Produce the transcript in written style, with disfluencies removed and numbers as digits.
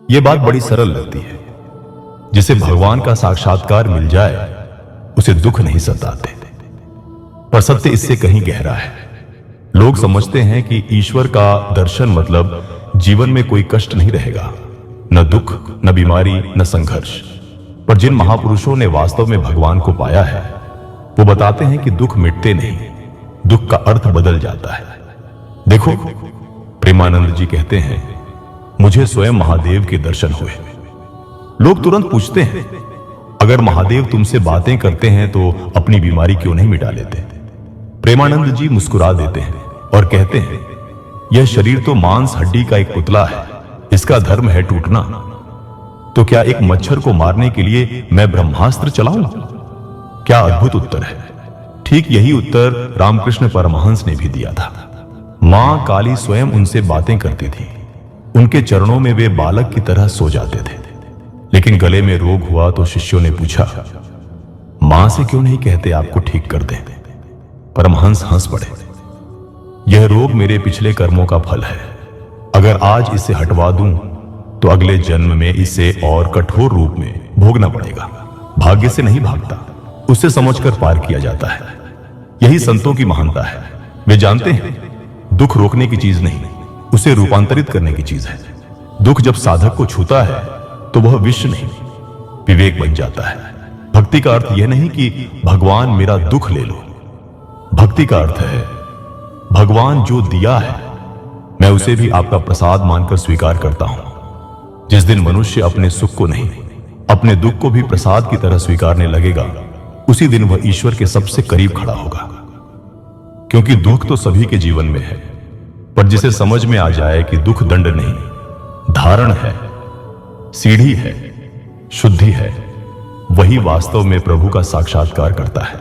ये बात बड़ी सरल लगती है। जिसे भगवान का साक्षात्कार मिल जाए उसे दुख नहीं सताते, पर सत्य इससे कहीं गहरा है। लोग समझते हैं कि ईश्वर का दर्शन मतलब जीवन में कोई कष्ट नहीं रहेगा, न दुख, न बीमारी, न संघर्ष। पर जिन महापुरुषों ने वास्तव में भगवान को पाया है वो बताते हैं कि दुख मिटते नहीं, दुख का अर्थ बदल जाता है। देखो, प्रेमानंद जी कहते हैं, मुझे स्वयं महादेव के दर्शन हुए। लोग तुरंत पूछते हैं, अगर महादेव तुमसे बातें करते हैं तो अपनी बीमारी क्यों नहीं मिटा लेते? प्रेमानंद जी मुस्कुरा देते हैं और कहते हैं, यह शरीर तो मांस हड्डी का एक पुतला है, इसका धर्म है टूटना। तो क्या एक मच्छर को मारने के लिए मैं ब्रह्मास्त्र चलाऊं? क्या अद्भुत उत्तर है। ठीक यही उत्तर रामकृष्ण परमहंस ने भी दिया था। मां काली स्वयं उनसे बातें करती थी। उनके चरणों में वे बालक की तरह सो जाते थे। लेकिन गले में रोग हुआ तो शिष्यों ने पूछा, मां से क्यों नहीं कहते आपको ठीक कर दें? परमहंस हंस पड़े। यह रोग मेरे पिछले कर्मों का फल है। अगर आज इसे हटवा दूं तो अगले जन्म में इसे और कठोर रूप में भोगना पड़ेगा। भाग्य से नहीं भागता, उसे समझकर पार किया जाता है। यही संतों की महानता है। वे जानते हैं दुख रोकने की चीज नहीं, उसे रूपांतरित करने की चीज है। दुख जब साधक को छूता है तो वह विष नहीं, विवेक बन जाता है। भक्ति का अर्थ यह नहीं कि भगवान मेरा दुख ले लो। भक्ति का अर्थ है, भगवान जो दिया है मैं उसे भी आपका प्रसाद मानकर स्वीकार करता हूं। जिस दिन मनुष्य अपने सुख को नहीं, अपने दुख को भी प्रसाद की तरह स्वीकारने लगेगा, उसी दिन वह ईश्वर के सबसे करीब खड़ा होगा। क्योंकि दुख तो सभी के जीवन में है, पर जिसे समझ में आ जाए कि दुख दंड नहीं, धारण है, सीढ़ी है, शुद्धि है, वही वास्तव में प्रभु का साक्षात्कार करता है।